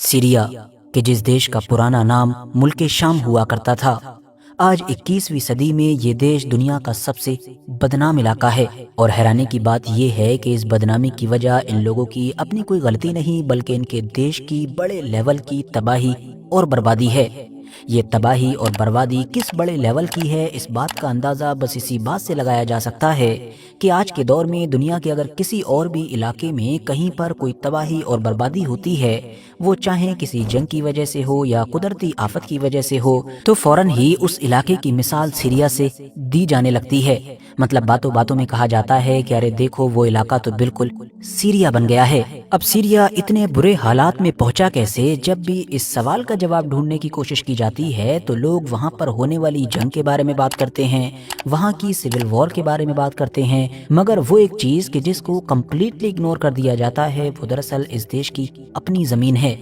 Syria कि जिस देश का पुराना नाम मुल्क शाम हुआ करता था, आज 21वीं सदी में ये देश दुनिया का सबसे बदनाम इलाका है। और हैरानी की बात यह है कि इस बदनामी की वजह इन लोगों की अपनी कोई गलती नहीं बल्कि इनके देश की बड़े लेवल की तबाही और बर्बादी है। ये तबाही और बर्बादी किस बड़े लेवल की है, इस बात का अंदाज़ा बस इसी बात से लगाया जा सकता है कि आज के दौर में दुनिया के अगर किसी और भी इलाके में कहीं पर कोई तबाही और बर्बादी होती है, वो चाहे किसी जंग की वजह से हो या कुदरती आफत की वजह से हो, तो फौरन ही उस इलाके की मिसाल सीरिया से दी जाने लगती है। मतलब बातों बातों में कहा जाता है कि अरे देखो वो इलाका तो बिल्कुल सीरिया बन गया है। अब सीरिया इतने बुरे हालात में पहुंचा कैसे? जब भी इस सवाल का जवाब ढूंढने की कोशिश की जाती है तो लोग वहां पर होने वाली जंग के बारे में बात करते हैं, वहां की सिविल वॉर के बारे में बात करते हैं, मगर वो एक चीज कि जिसको कम्प्लीटली इग्नोर कर दिया जाता है वो दरअसल इस देश की अपनी जमीन है।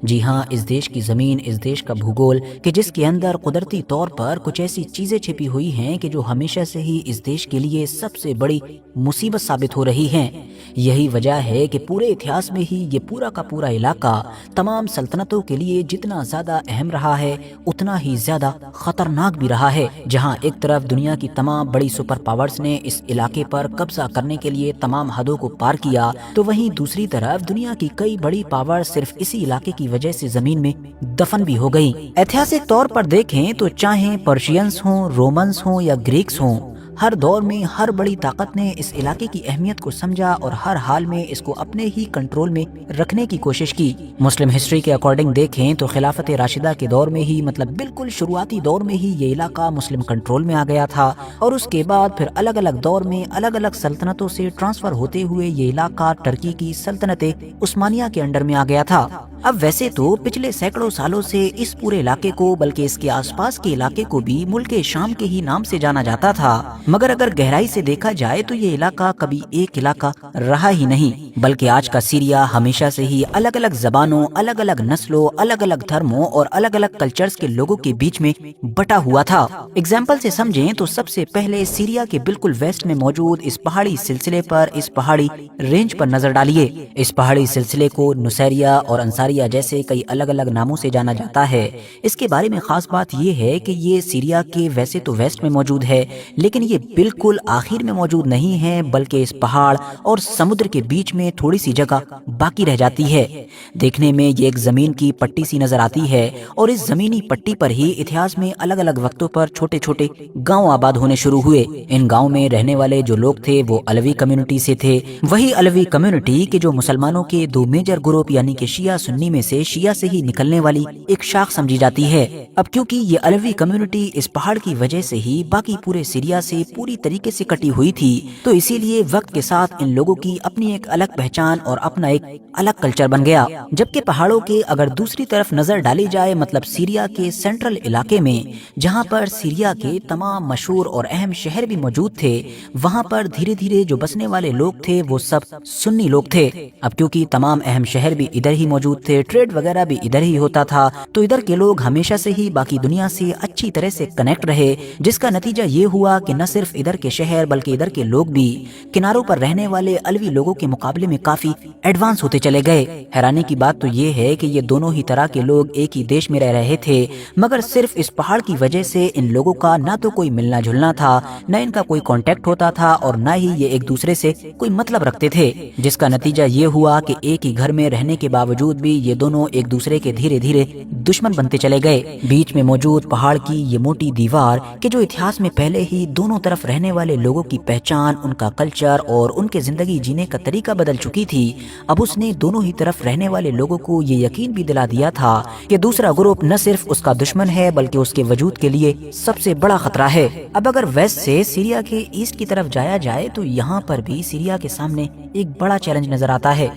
जी हाँ, इस देश की जमीन, इस देश का भूगोल कि जिसके अंदर कुदरती तौर पर कुछ ऐसी चीजें छिपी हुई हैं कि जो हमेशा से ही इस देश के लिए सबसे बड़ी मुसीबत साबित हो रही हैं। यही वजह है कि पूरे इतिहास में ही ये पूरा का पूरा इलाका तमाम सल्तनतों के लिए जितना ज्यादा अहम रहा है उतना ही ज्यादा खतरनाक भी रहा है। जहां एक तरफ दुनिया की तमाम बड़ी सुपर पावर्स ने इस इलाके पर कब्जा करने के लिए तमाम हदों को पार किया, तो वहीं दूसरी तरफ दुनिया की कई बड़ी पावर सिर्फ इसी इलाके की वजह से जमीन में दफन भी हो गई। ऐतिहासिक तौर पर देखें तो चाहे पर्शियंस हों, रोमन्स हों या ग्रीक्स हों, हर दौर में हर बड़ी ताकत ने इस इलाके की अहमियत को समझा और हर हाल में इसको अपने ही कंट्रोल में रखने की कोशिश की। मुस्लिम हिस्ट्री के अकॉर्डिंग देखें तो खिलाफत राशिदा के दौर में ही, मतलब बिल्कुल शुरुआती दौर में ही ये इलाका मुस्लिम कंट्रोल में आ गया था और उसके बाद फिर अलग अलग दौर में अलग अलग सल्तनतों से ट्रांसफर होते हुए ये इलाका टर्की की सल्तनत उस्मानिया के अंडर में आ गया था। अब वैसे तो पिछले सैकड़ों सालों से इस पूरे इलाके को बल्कि इसके आसपास के इलाके को भी मुल्क शाम के ही नाम से जाना जाता था, मगर अगर गहराई से देखा जाए तो ये इलाका कभी एक इलाका रहा ही नहीं, बल्कि आज का सीरिया हमेशा से ही अलग अलग जबानों, अलग अलग नस्लों, अलग अलग धर्मों और अलग अलग कल्चर्स के लोगों के बीच में बटा हुआ था। एग्जाम्पल से समझें तो सबसे पहले सीरिया के बिल्कुल वेस्ट में मौजूद इस पहाड़ी सिलसिले पर, इस पहाड़ी रेंज पर नजर डालिए। इस पहाड़ी सिलसिले को नुसैरिया और अंसारिया जैसे कई अलग अलग नामों से जाना जाता है। इसके बारे में खास बात यह है कि ये सीरिया के वैसे तो वेस्ट में मौजूद है, लेकिन ये बिल्कुल आखिर में मौजूद नहीं है, बल्कि इस पहाड़ और समुद्र के बीच में थोड़ी सी जगह बाकी रह जाती है। देखने में ये एक जमीन की पट्टी सी नजर आती है और इस जमीनी पट्टी पर ही इतिहास में अलग अलग वक्तों पर छोटे छोटे गांव आबाद होने शुरू हुए। इन गांव में रहने वाले जो लोग थे वो अलवी कम्युनिटी से थे। वही अलवी कम्युनिटी के जो मुसलमानों के दो मेजर ग्रुप यानी कि शिया सुन्नी में से शिया से ही निकलने वाली एक शाख समझी जाती है। अब क्योंकि ये अलवी कम्युनिटी इस पहाड़ की वजह से ही बाकी पूरे सीरिया से पूरी तरीके से कटी हुई थी, तो इसीलिए वक्त के साथ इन लोगों की अपनी एक अलग पहचान और अपना एक अलग कल्चर बन गया। जबकि पहाड़ों के अगर दूसरी तरफ नजर डाली जाए, मतलब सीरिया के सेंट्रल इलाके में जहां पर सीरिया के तमाम मशहूर और अहम शहर भी मौजूद थे, वहां पर धीरे धीरे जो बसने वाले लोग थे वो सब सुन्नी लोग थे। अब क्योंकि तमाम अहम शहर भी इधर ही मौजूद थे, ट्रेड वगैरह भी इधर ही होता था, तो इधर के लोग हमेशा से ही बाकी दुनिया से अच्छी तरह से कनेक्ट रहे, जिसका नतीजा ये हुआ कि न सिर्फ इधर के शहर बल्कि इधर के लोग भी किनारों पर रहने वाले अलवी लोगों के मुकाबले में काफी एडवांस होते चले गए। हैरानी की बात तो ये है कि ये दोनों ही तरह के लोग एक ही देश में रह रहे थे, मगर सिर्फ इस पहाड़ की वजह से इन लोगों का ना तो कोई मिलना जुलना था, न इनका कोई कांटेक्ट होता था और न ही ये एक दूसरे से कोई मतलब रखते थे, जिसका नतीजा ये हुआ कि एक ही घर में रहने के बावजूद भी ये दोनों एक दूसरे के धीरे धीरे दुश्मन बनते चले गए। बीच में मौजूद पहाड़ की ये मोटी दीवार के जो इतिहास में पहले ही दोनों तरफ रहने वाले लोगों की पहचान, उनका कल्चर और उनके जिंदगी जीने का तरीका बदल चुकी थी, अब उसने दोनों ही तरफ रहने वाले लोगों को ये यकीन भी दिला दिया था कि दूसरा ग्रुप न सिर्फ उसका दुश्मन है बल्कि उसके वजूद के लिए सबसे बड़ा खतरा है। अब अगर वेस्ट से सीरिया के ईस्ट की तरफ जाया जाए तो यहाँ पर भी सीरिया के सामने एक बड़ा चैलेंज नजर आता है।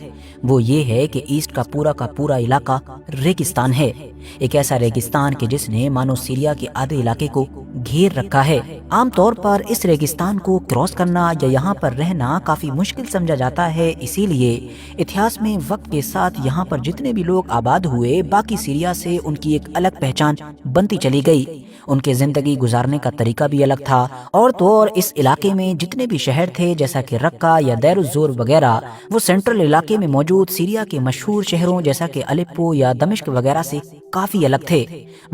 वो ये है कि ईस्ट का पूरा इलाका रेगिस्तान है, एक ऐसा रेगिस्तान कि जिसने मानो सीरिया के आधे इलाके को घेर रखा है। आमतौर पर इस रेगिस्तान को क्रॉस करना या यहाँ पर रहना काफी मुश्किल समझा जाता है, इसीलिए इतिहास में वक्त के साथ यहाँ पर जितने भी लोग आबाद हुए बाकी सीरिया से उनकी एक अलग पहचान बनती चली गई। ان کے زندگی گزارنے کا طریقہ بھی الگ تھا، اور تو اور اس علاقے میں جتنے بھی شہر تھے جیسا کہ رقہ یا دیر الزور وغیرہ، وہ سینٹرل علاقے میں موجود سیریا کے مشہور شہروں جیسا کہ الیپو یا دمشق وغیرہ سے کافی الگ تھے۔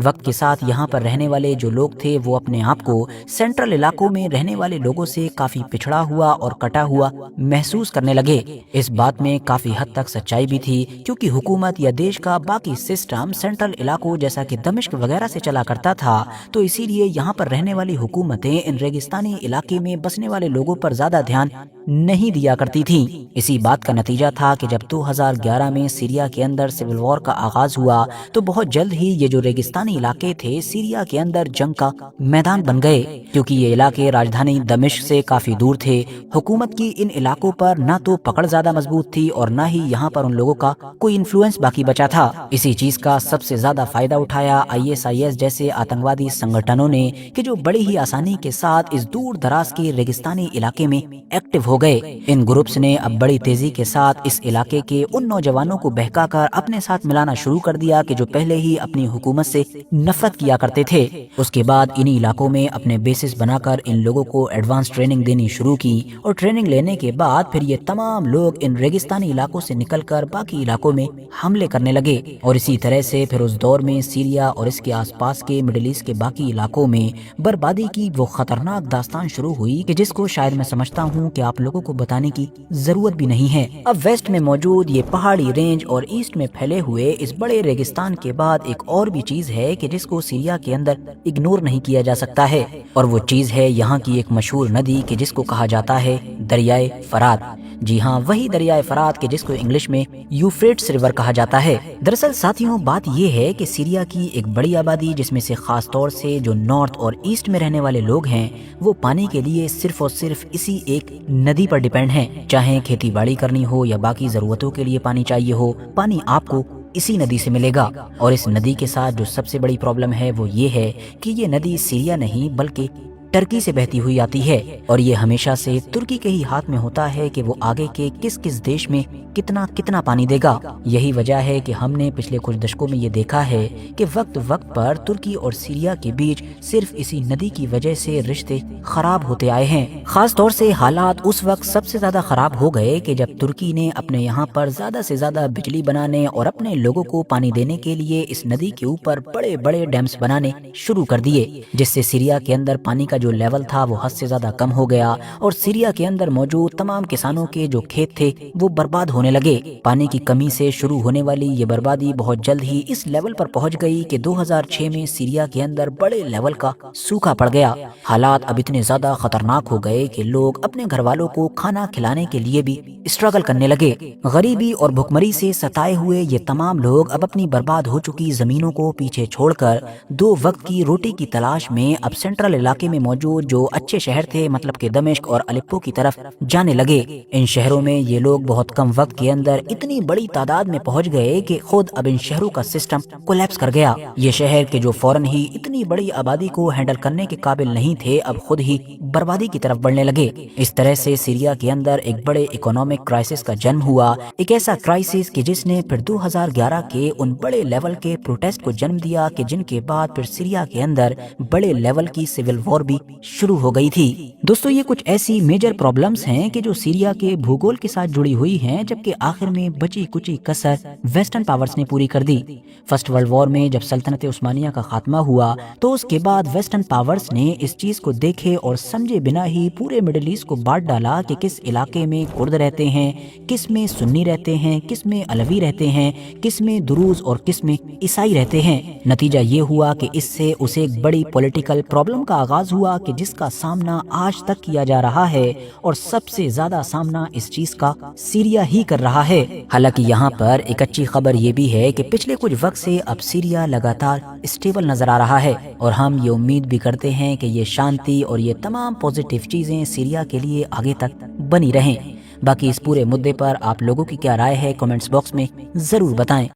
وقت کے ساتھ یہاں پر رہنے والے جو لوگ تھے وہ اپنے آپ کو سینٹرل علاقوں میں رہنے والے لوگوں سے کافی پچھڑا ہوا اور کٹا ہوا محسوس کرنے لگے۔ اس بات میں کافی حد تک سچائی بھی تھی، کیونکہ حکومت یا دیش کا باقی سسٹم سینٹرل علاقوں جیسا کہ دمشق وغیرہ سے چلا کرتا تھا، تو اسی لیے یہاں پر رہنے والی حکومتیں ان ریگستانی علاقے میں بسنے والے لوگوں پر زیادہ دھیان نہیں دیا کرتی تھیں۔ اسی بات کا نتیجہ تھا کہ جب 2011 میں سیریا کے اندر سول وار کا آغاز ہوا تو بہت جلد ہی یہ جو ریگستانی علاقے تھے سیریا کے اندر جنگ کا میدان بن گئے، کیونکہ یہ علاقے راجدھانی دمشق سے کافی دور تھے۔ حکومت کی ان علاقوں پر نہ تو پکڑ زیادہ مضبوط تھی اور نہ ہی یہاں پر ان لوگوں کا کوئی انفلوئنس باقی بچا تھا۔ اسی چیز کا سب سے زیادہ فائدہ اٹھایا ISIS جیسے آتنکوادی سنگٹھنوں نے، کہ جو بڑی ہی آسانی کے ساتھ اس دور دراز کے ریگستانی علاقے میں ایکٹیو ہو گئے۔ ان گروپس نے اب بڑی تیزی کے ساتھ اس علاقے کے ان نوجوانوں کو بہکا کر اپنے ساتھ ملانا شروع کر دیا کہ جو پہلے ہی اپنی حکومت سے نفرت کیا کرتے تھے۔ اس کے بعد انہی علاقوں میں اپنے بیسز بنا کر ان لوگوں کو ایڈوانس ٹریننگ دینی شروع کی، اور ٹریننگ لینے کے بعد پھر یہ تمام لوگ ان ریگستانی علاقوں سے نکل کر باقی علاقوں میں حملے کرنے لگے، اور اسی طرح سے پھر اس دور میں سیریا اور اس کے آس پاس کے مڈل ایسٹ کے باقی علاقوں میں بربادی کی وہ خطرناک داستان شروع ہوئی کہ جس کو شاید میں سمجھتا ہوں کہ آپ لوگوں کو بتانے کی ضرورت بھی نہیں ہے۔ اب ویسٹ میں موجود یہ پہاڑی رینج اور ایسٹ میں پھیلے ہوئے اس بڑے ریگستان کے بعد ایک اور بھی چیز ہے کہ جس کو سیریا کے اندر اگنور نہیں کیا جا سکتا ہے، اور وہ چیز ہے یہاں کی ایک مشہور ندی کہ جس کو کہا جاتا ہے دریائے فرات۔ جی ہاں، وہی دریائے فرات کہ جس کو انگلش میں یوفریٹس ریور کہا جاتا ہے۔ دراصل ساتھیوں بات یہ ہے کہ سیریا کی ایک بڑی آبادی جس میں سے خاص طور سے جو نارتھ اور ایسٹ میں رہنے والے لوگ ہیں وہ پانی کے لیے صرف اور صرف اسی ایک ندی پر ڈیپینڈ ہیں، چاہے کھیتی باڑی کرنی ہو یا باقی ضرورتوں کے لیے پانی چاہیے ہو، پانی آپ کو اسی ندی سے ملے گا۔ اور اس ندی کے ساتھ جو سب سے بڑی پرابلم ہے وہ یہ ہے کہ یہ ندی سیریا نہیں بلکہ ٹرکی سے بہتی ہوئی آتی ہے، اور یہ ہمیشہ سے ترکی کے ہی ہاتھ میں ہوتا ہے کہ وہ آگے کے کس کس دیش میں کتنا پانی دے گا۔ یہی وجہ ہے کہ ہم نے پچھلے کچھ دشکوں میں یہ دیکھا ہے کہ وقت پر ترکی اور سیریا کے بیچ صرف اسی ندی کی وجہ سے رشتے خراب ہوتے آئے ہیں۔ خاص طور سے حالات اس وقت سب سے زیادہ خراب ہو گئے کہ جب ترکی نے اپنے یہاں پر زیادہ سے زیادہ بجلی بنانے اور اپنے لوگوں کو پانی دینے کے لیے اس ندی کے اوپر بڑے بڑے ڈیمز بنانے شروع کر دیے، جس سے سیریا کے اندر پانی کا جو لیول تھا وہ حد سے زیادہ کم ہو گیا، اور سیریا کے اندر موجود تمام کسانوں کے جو کھیت تھے وہ برباد ہونے لگے۔ پانی کی کمی سے شروع ہونے والی یہ بربادی بہت جلد ہی اس لیول پر پہنچ گئی کہ 2006 میں سیریا کے اندر بڑے لیول کا سوکھا پڑ گیا۔ حالات اب اتنے زیادہ خطرناک ہو گئے کہ لوگ اپنے گھر والوں کو کھانا کھلانے کے لیے بھی اسٹرگل کرنے لگے۔ غریبی اور بھوکمری سے ستائے ہوئے یہ تمام لوگ اب اپنی برباد ہو چکی زمینوں کو پیچھے چھوڑ کر 2 وقت کی روٹی کی تلاش میں اب سینٹرل علاقے میں موجود جو اچھے شہر تھے مطلب کہ دمشق اور الیپو کی طرف جانے لگے۔ ان شہروں میں یہ لوگ بہت کم وقت کے اندر اتنی بڑی تعداد میں پہنچ گئے کہ خود اب ان شہروں کا سسٹم کولیپس کر گیا۔ یہ شہر کے جو فوراً ہی اتنی بڑی آبادی کو ہینڈل کرنے کے قابل نہیں تھے اب خود ہی بربادی کی طرف بڑھنے لگے۔ اس طرح سے سیریا کے اندر ایک بڑے اکنامک کرائسس کا جنم ہوا، ایک ایسا کرائسس کہ جس نے پھر 2011 کے ان بڑے لیول کے پروٹیسٹ کو جنم دیا کہ جن کے بعد پھر سیریا کے اندر بڑے لیول کی سول وار بھی شروع ہو گئی تھی۔ دوستو یہ کچھ ایسی میجر پرابلمز ہیں کہ جو سیریا کے بھوگول کے ساتھ جڑی ہوئی ہیں، جبکہ آخر میں بچی کچی کسر ویسٹرن پاورز نے پوری کر دی۔ فرسٹ ورلڈ وار میں جب سلطنت عثمانیہ کا خاتمہ ہوا تو اس کے بعد ویسٹرن پاورز نے اس چیز کو دیکھے اور سمجھے بنا ہی پورے مڈل ایسٹ کو بانٹ ڈالا کہ کس علاقے میں کرد رہتے ہیں، کس میں سنی رہتے ہیں، کس میں علوی رہتے ہیں، کس میں دروز اور کس میں عیسائی رہتے ہیں۔ نتیجہ یہ ہوا کہ اس سے اسے ایک بڑی پولیٹیکل پرابلم کا آغاز ہوا کہ جس کا سامنا آج تک کیا جا رہا ہے، اور سب سے زیادہ سامنا اس چیز کا سیریا ہی کر رہا ہے۔ حالانکہ یہاں پر ایک اچھی خبر یہ بھی ہے کہ پچھلے کچھ وقت سے اب سیریا لگاتار اسٹیبل نظر آ رہا ہے، اور ہم یہ امید بھی کرتے ہیں کہ یہ شانتی اور یہ تمام پوزیٹیو چیزیں سیریا کے لیے آگے تک بنی رہیں۔ باقی اس پورے مدے پر آپ لوگوں کی کیا رائے ہے کمنٹس باکس میں ضرور بتائیں۔